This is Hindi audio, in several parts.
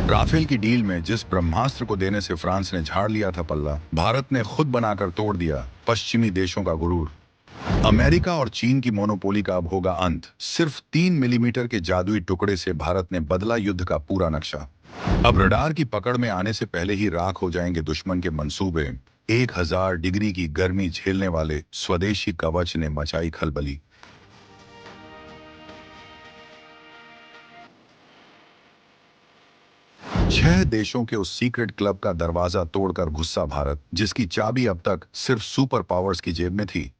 राफेल की डील में जिस ब्रह्मास्त्र को देने से फ्रांस ने झाड़ लिया था पल्ला, भारत ने खुद बनाकर तोड़ दिया पश्चिमी देशों का गुरूर। अमेरिका और चीन की मोनोपोली का अब होगा अंत। सिर्फ 3 मिलीमीटर के जादुई टुकड़े से भारत ने बदला युद्ध का पूरा नक्शा। अब रडार की पकड़ में आने से पहले ही राख हो जाएंगे दुश्मन के मंसूबे। 1000 डिग्री की गर्मी झेलने वाले स्वदेशी कवच ने मचाई खलबली। 6 देशों के उस सीक्रेट क्लब का दरवाजा तोड़कर गुस्सा भारत, जिसकी चाबी अब तक सिर्फ सुपर पावर्स की जेब में थी।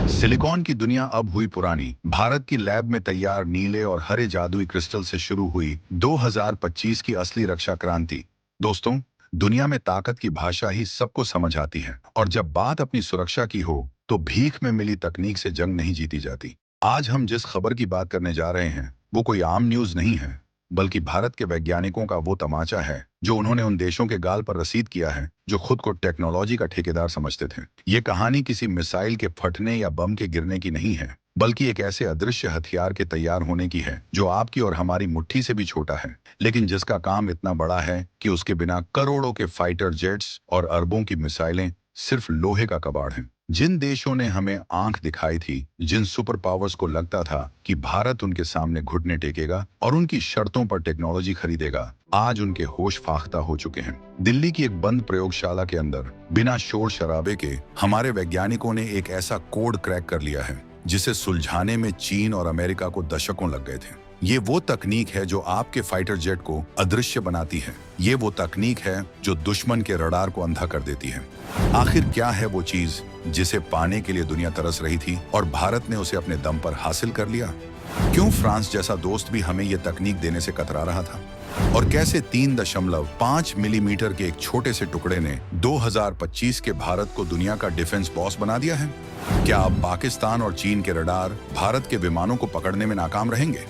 सिलिकॉन की दुनिया अब हुई पुरानी। भारत की लैब में तैयार नीले और हरे जादुई क्रिस्टल से शुरू हुई 2025 की असली रक्षा क्रांति। दोस्तों, दुनिया में ताकत की भाषा ही सबको समझ आती है, और जब बात अपनी सुरक्षा की हो तो भीख में मिली तकनीक से जंग नहीं जीती जाती। आज हम जिस खबर की बात करने जा रहे हैं वो कोई आम न्यूज नहीं है, बल्कि भारत के वैज्ञानिकों का वो तमाचा है जो उन्होंने उन देशों के गाल पर रसीद किया है जो खुद को टेक्नोलॉजी का ठेकेदार समझते थे। ये कहानी किसी मिसाइल के फटने या बम के गिरने की नहीं है, बल्कि एक ऐसे अदृश्य हथियार के तैयार होने की है जो आपकी और हमारी मुट्ठी से भी छोटा है, लेकिन जिसका काम इतना बड़ा है कि उसके बिना करोड़ों के फाइटर जेट्स और अरबों की मिसाइलें सिर्फ लोहे का कबाड़ हैं। जिन देशों ने हमें आंख दिखाई थी, जिन सुपर पावर्स को लगता था कि भारत उनके सामने घुटने टेकेगा और उनकी शर्तों पर टेक्नोलॉजी खरीदेगा, आज उनके होश फाख्ता हो चुके हैं। दिल्ली की एक बंद प्रयोगशाला के अंदर बिना शोर शराबे के हमारे वैज्ञानिकों ने एक ऐसा कोड क्रैक कर लिया है जिसे सुलझाने में चीन और अमेरिका को दशकों लग गए थे। ये वो तकनीक है जो आपके फाइटर जेट को अदृश्य बनाती है। ये वो तकनीक है जो दुश्मन के रडार को अंधा कर देती है। आखिर क्या है वो चीज जिसे पाने के लिए दुनिया तरस रही थी और भारत ने उसे अपने दम पर हासिल कर लिया? क्यों फ्रांस जैसा दोस्त भी हमें ये तकनीक देने से कतरा रहा था? और कैसे 3.5 मिलीमीटर के एक छोटे से टुकड़े ने 2025 के भारत को दुनिया का डिफेंस बॉस बना दिया है? क्या अब पाकिस्तान और चीन के रडार भारत के विमानों को पकड़ने में नाकाम रहेंगे?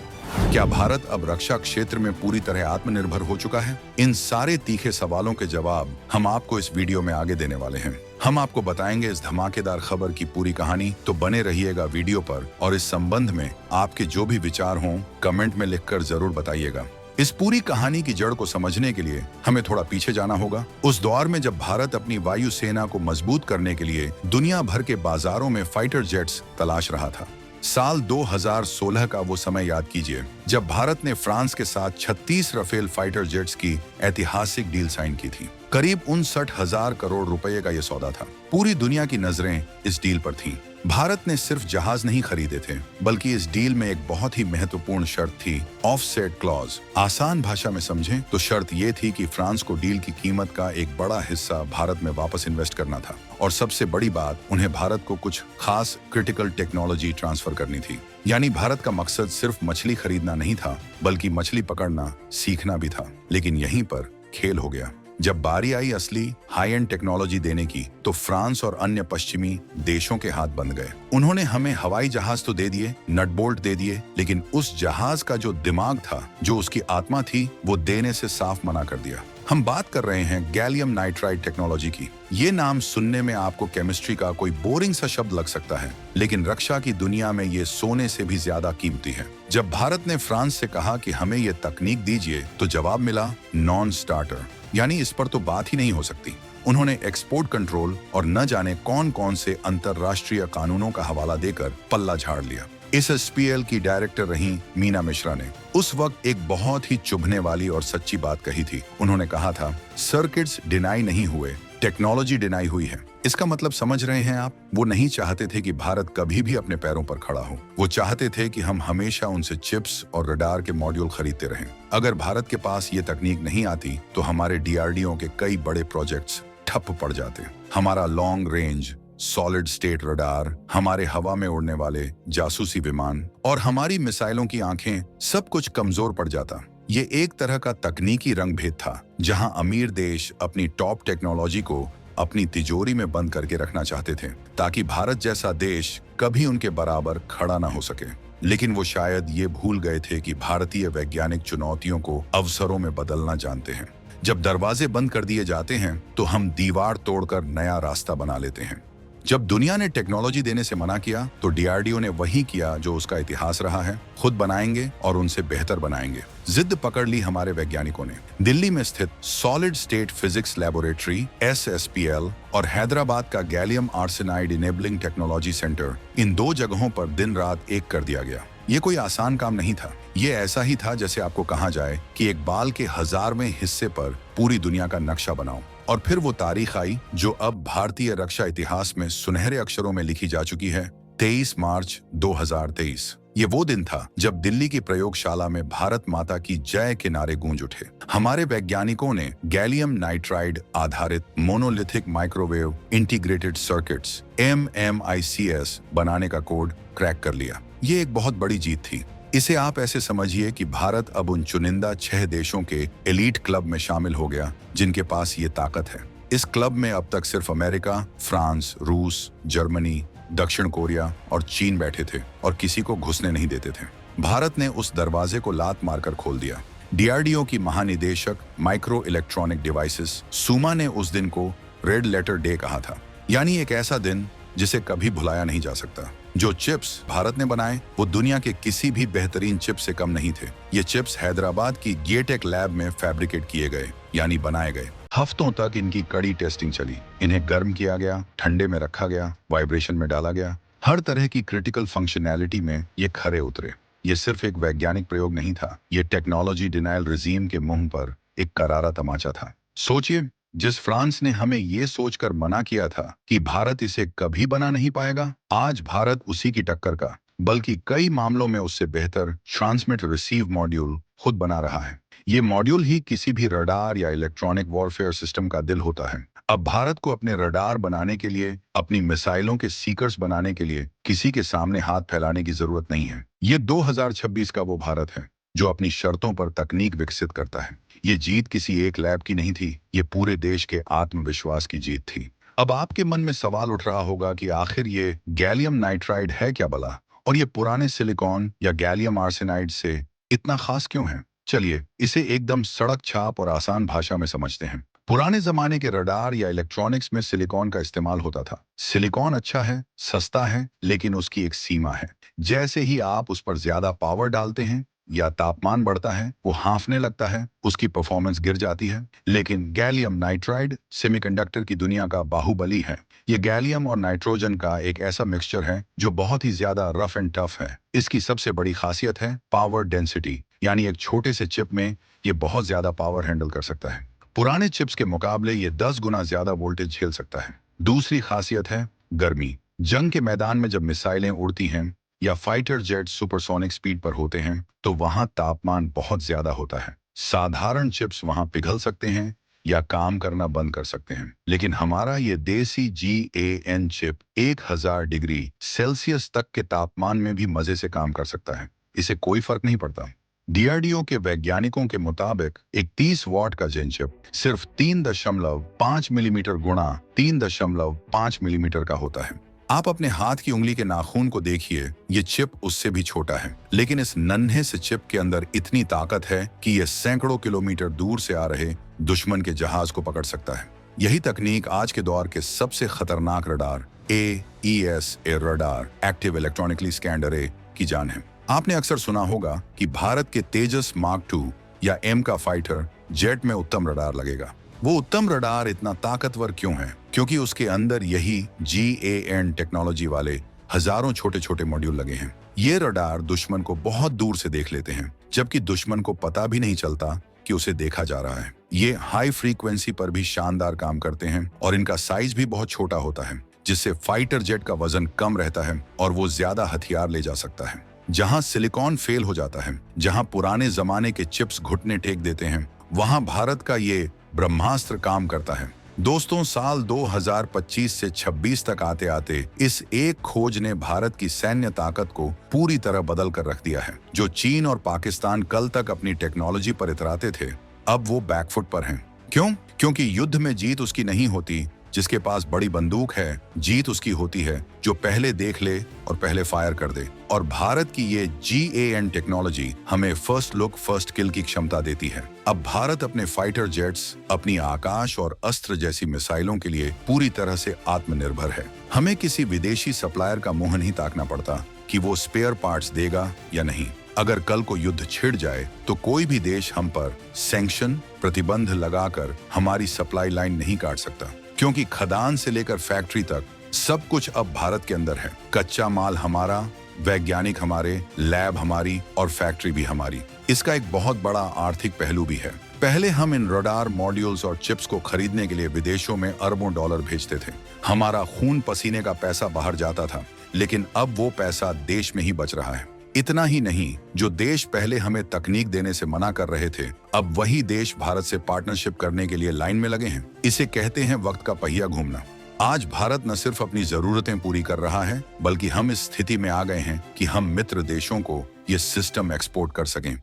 क्या भारत अब रक्षा क्षेत्र में पूरी तरह आत्मनिर्भर हो चुका है? इन सारे तीखे सवालों के जवाब हम आपको इस वीडियो में आगे देने वाले हैं। हम आपको बताएंगे इस धमाकेदार खबर की पूरी कहानी, तो बने रहिएगा वीडियो पर। और इस संबंध में आपके जो भी विचार हों कमेंट में लिखकर जरूर बताइएगा। इस पूरी कहानी की जड़ को समझने के लिए हमें थोड़ा पीछे जाना होगा, उस दौर में जब भारत अपनी वायु सेना को मजबूत करने के लिए दुनिया भर के बाजारों में फाइटर जेट्स तलाश रहा था। साल 2016 का वो समय याद कीजिए जब भारत ने फ्रांस के साथ 36 राफेल फाइटर जेट्स की ऐतिहासिक डील साइन की थी। करीब 59,000 करोड़ रुपए का यह सौदा था। पूरी दुनिया की नजरें इस डील पर थीं। भारत ने सिर्फ जहाज नहीं खरीदे थे, बल्कि इस डील में एक बहुत ही महत्वपूर्ण शर्त थी, ऑफसेट क्लॉज। आसान भाषा में समझें तो शर्त ये थी कि फ्रांस को डील की कीमत का एक बड़ा हिस्सा भारत में वापस इन्वेस्ट करना था, और सबसे बड़ी बात, उन्हें भारत को कुछ खास क्रिटिकल टेक्नोलॉजी ट्रांसफर करनी थी। यानी भारत का मकसद सिर्फ मछली खरीदना नहीं था, बल्कि मछली पकड़ना सीखना भी था। लेकिन यहीं पर खेल हो गया। जब बारी आई असली हाई एंड टेक्नोलॉजी देने की, तो फ्रांस और अन्य पश्चिमी देशों के हाथ बंद गए। उन्होंने हमें हवाई जहाज तो दे दिए, नट बोल्ट दे दिए, लेकिन उस जहाज का जो दिमाग था, जो उसकी आत्मा थी, वो देने से साफ मना कर दिया। हम बात कर रहे हैं गैलियम नाइट्राइड टेक्नोलॉजी की। ये नाम सुनने में आपको केमिस्ट्री का कोई बोरिंग सा शब्द लग सकता है, लेकिन रक्षा की दुनिया में ये सोने से भी ज्यादा कीमती है। जब भारत ने फ्रांस से कहा कि हमें ये तकनीक दीजिए, तो जवाब मिला नॉन स्टार्टर, यानी इस पर तो बात ही नहीं हो सकती। उन्होंने एक्सपोर्ट कंट्रोल और न जाने कौन कौन से अंतरराष्ट्रीय कानूनों का हवाला देकर पल्ला झाड़ लिया। SSPL की डायरेक्टर रही मीना मिश्रा ने उस वक्त एक बहुत ही चुभने वाली और सच्ची बात कही थी। उन्होंने कहा था, सर्किट्स डिनाई नहीं हुए, टेक्नोलॉजी डिनाई हुई है। इसका मतलब समझ रहे हैं आप? वो नहीं चाहते थे कि भारत कभी भी अपने पैरों पर खड़ा हो। वो चाहते थे कि हम हमेशा उनसे चिप्स और रडार के मॉड्यूल खरीदते रहें। अगर भारत के पास ये तकनीक नहीं आती तो हमारे DRDO के कई बड़े प्रोजेक्ट्स ठप पड़ जाते। हमारा long range solid state radar, हमारे हवा में उड़ने वाले जासूसी विमान और हमारी मिसाइलों की आंखें, सब कुछ कमजोर पड़ जाता। ये एक तरह का तकनीकी रंगभेद था, जहां अमीर देश अपनी टॉप टेक्नोलॉजी को अपनी तिजोरी में बंद करके रखना चाहते थे, ताकि भारत जैसा देश कभी उनके बराबर खड़ा ना हो सके। लेकिन वो शायद ये भूल गए थे कि भारतीय वैज्ञानिक चुनौतियों को अवसरों में बदलना जानते हैं। जब दरवाजे बंद कर दिए जाते हैं तो हम दीवार तोड़कर नया रास्ता बना लेते हैं। जब दुनिया ने टेक्नोलॉजी देने से मना किया तो डीआरडीओ ने वही किया जो उसका इतिहास रहा है, खुद बनाएंगे और उनसे बेहतर बनाएंगे। जिद पकड़ ली हमारे वैज्ञानिकों ने। दिल्ली में स्थित solid state physics laboratory SSPL और हैदराबाद का gallium arsenide enabling technology centre, इन दो जगहों पर दिन रात एक कर दिया गया। ये कोई आसान काम नहीं था। ये ऐसा ही था जैसे आपको कहा जाए कि एक बाल के 1000वें हिस्से पर पूरी दुनिया का नक्शा बनाओ। और फिर वो तारीख आई जो अब भारतीय रक्षा इतिहास में सुनहरे अक्षरों में लिखी जा चुकी है। 23 मार्च 2023। ये वो दिन था जब दिल्ली की प्रयोगशाला में भारत माता की जय के नारे गूंज उठे। हमारे वैज्ञानिकों ने गैलियम नाइट्राइड आधारित monolithic microwave integrated circuits MMICS बनाने का कोड क्रैक कर लिया। ये एक बहुत बड़ी जीत थी। इसे आप ऐसे समझिए कि भारत अब उन चुनिंदा 6 देशों के एलीट क्लब में शामिल हो गया जिनके पास ये ताकत है। इस क्लब में अब तक सिर्फ अमेरिका, फ्रांस, रूस, जर्मनी, दक्षिण कोरिया और चीन बैठे थे और किसी को घुसने नहीं देते थे। भारत ने उस दरवाजे को लात मारकर खोल दिया। डीआरडीओ की महानिदेशक माइक्रो इलेक्ट्रॉनिक डिवाइसेस सुमा ने उस दिन को रेड लेटर डे कहा था, यानी एक ऐसा दिन जिसे कभी भुलाया नहीं जा सकता। जो चिप्स भारत ने बनाए वो दुनिया के किसी भी बेहतरीन चिप से कम नहीं थे। ये चिप्स हैदराबाद की गेटेक लैब में फैब्रिकेट किए गए, यानी बनाए गए। हफ्तों तक इनकी कड़ी टेस्टिंग चली। इन्हें गर्म किया गया, ठंडे में रखा गया, वाइब्रेशन में डाला गया। हर तरह की क्रिटिकल फंक्शनैलिटी में ये खरे उतरे। ये सिर्फ एक वैज्ञानिक प्रयोग नहीं था, ये टेक्नोलॉजी डिनायल रिजीम के मुंह पर एक करारा तमाचा था। सोचिए, जिस फ्रांस ने हमें ये सोचकर मना किया था कि भारत इसे कभी बना नहीं पाएगा, आज भारत उसी की टक्कर का, बल्कि कई मामलों में उससे बेहतर ट्रांसमिट रिसीव मॉड्यूल खुद बना रहा है। ये मॉड्यूल ही किसी भी रडार या इलेक्ट्रॉनिक वॉरफेयर सिस्टम का दिल होता है। अब भारत को अपने रडार बनाने के लिए, अपनी मिसाइलों के सीकर्स बनाने के लिए किसी के सामने हाथ फैलाने की जरूरत नहीं है। ये 2026 का वो भारत है जो अपनी शर्तों पर तकनीक विकसित करता है। ये जीत किसी एक लैब की नहीं थी, ये पूरे देश के आत्मविश्वास की जीत थी। अब आपके मन में सवाल उठ रहा होगा कि आखिर ये गैलियम नाइट्राइड है क्या भला, और ये पुराने सिलिकॉन या गैलियम आर्सेनाइड से इतना खास क्यों है? चलिए इसे एकदम सड़क छाप और आसान भाषा में समझते हैं। पुराने जमाने के रडार या इलेक्ट्रॉनिक्स में सिलिकॉन का इस्तेमाल होता था। सिलिकॉन अच्छा है, सस्ता है, लेकिन उसकी एक सीमा है। जैसे ही आप उस पर ज्यादा पावर डालते हैं या तापमान बढ़ता है, वो हाँफने लगता है, उसकी परफॉर्मेंस गिर जाती है। लेकिन गैलियम नाइट्राइड सेमीकंडक्टर की दुनिया का बाहुबली है। ये गैलियम और नाइट्रोजन का एक ऐसा मिक्सचर है जो बहुत ही ज्यादा रफ एंड टफ है। इसकी सबसे बड़ी खासियत है पावर डेंसिटी, यानी एक छोटे से चिप में ये बहुत ज्यादा पावर हैंडल कर सकता है। पुराने चिप्स के मुकाबले ये 10 गुना ज्यादा वोल्टेज झेल सकता है। दूसरी खासियत है गर्मी। जंग के मैदान में जब मिसाइलें उड़ती हैं या फाइटर जेट सुपरसोनिक स्पीड पर होते हैं तो वहां तापमान बहुत ज्यादा होता है। साधारण चिप्स वहां पिघल सकते हैं या काम करना बंद कर सकते हैं, लेकिन हमारा ये देसी GAN चिप 1000 डिग्री सेल्सियस तक के तापमान में भी मजे से काम कर सकता है। इसे कोई फर्क नहीं पड़ता। डीआरडीओ के वैज्ञानिकों के मुताबिक एक 30 वॉट का जेन चिप सिर्फ 3.5 मिलीमीटर गुणा 3.5 मिलीमीटर का होता है। आप अपने हाथ की उंगली के नाखून को देखिए, ये चिप उससे भी छोटा है, लेकिन इस नन्हे से चिप के अंदर इतनी ताकत है कि यह सैकड़ों किलोमीटर दूर से आ रहे दुश्मन के जहाज को पकड़ सकता है। यही तकनीक आज के दौर के सबसे खतरनाक radar AES radar, active electronically scanned अरे की जान है। आपने अक्सर सुना होगा कि भारत के तेजस मार्क 2 या M का फाइटर जेट में उत्तम रडार लगेगा। वो उत्तम रडार इतना ताकतवर क्यों है? क्योंकि उसके अंदर यही GAN टेक्नोलॉजी वाले हजारों छोटे छोटे मॉड्यूल लगे हैं। ये रडार दुश्मन को बहुत दूर से देख लेते हैं, जबकि दुश्मन को पता भी नहीं चलता कि उसे देखा जा रहा है। ये हाई फ्रीक्वेंसी पर भी शानदार काम करते हैं और इनका साइज भी बहुत छोटा होता है, जिससे फाइटर जेट का वजन कम रहता है और वो ज्यादा हथियार ले जा सकता है। जहां सिलिकॉन फेल हो जाता है, जहां पुराने जमाने के चिप्स घुटने टेक देते हैं, वहां भारत का ये ब्रह्मास्त्र काम करता है। दोस्तों, साल 2025 से 26 तक आते आते इस एक खोज ने भारत की सैन्य ताकत को पूरी तरह बदल कर रख दिया है। जो चीन और पाकिस्तान कल तक अपनी टेक्नोलॉजी पर इतराते थे, अब वो बैकफुट पर हैं। क्यों? क्योंकि युद्ध में जीत उसकी नहीं होती, जिसके पास बड़ी बंदूक है, जीत उसकी होती है जो पहले देख ले और पहले फायर कर दे। और भारत की ये GAN टेक्नोलॉजी हमें फर्स्ट लुक फर्स्ट किल की क्षमता देती है। अब भारत अपने फाइटर जेट्स, अपनी आकाश और अस्त्र जैसी मिसाइलों के लिए पूरी तरह से आत्मनिर्भर है। हमें किसी विदेशी सप्लायर का मुंह नहीं ताकना पड़ता कि वो स्पेयर पार्ट्स देगा या नहीं। अगर कल को युद्ध छिड़ जाए तो कोई भी देश हम पर सैंक्शन, प्रतिबंध लगाकर हमारी सप्लाई लाइन नहीं काट सकता, क्योंकि खदान से लेकर फैक्ट्री तक सब कुछ अब भारत के अंदर है। कच्चा माल हमारा, वैज्ञानिक हमारे, लैब हमारी और फैक्ट्री भी हमारी। इसका एक बहुत बड़ा आर्थिक पहलू भी है। पहले हम इन रडार, मॉड्यूल्स और चिप्स को खरीदने के लिए विदेशों में अरबों डॉलर भेजते थे। हमारा खून पसीने का पैसा बाहर जाता था, लेकिन अब वो पैसा देश में ही बच रहा है। इतना ही नहीं, जो देश पहले हमें तकनीक देने से मना कर रहे थे, अब वही देश भारत से पार्टनरशिप करने के लिए लाइन में लगे हैं। इसे कहते हैं वक्त का पहिया घूमना। आज भारत न सिर्फ अपनी जरूरतें पूरी कर रहा है, बल्कि हम इस स्थिति में आ गए हैं कि हम मित्र देशों को ये सिस्टम एक्सपोर्ट कर सकें।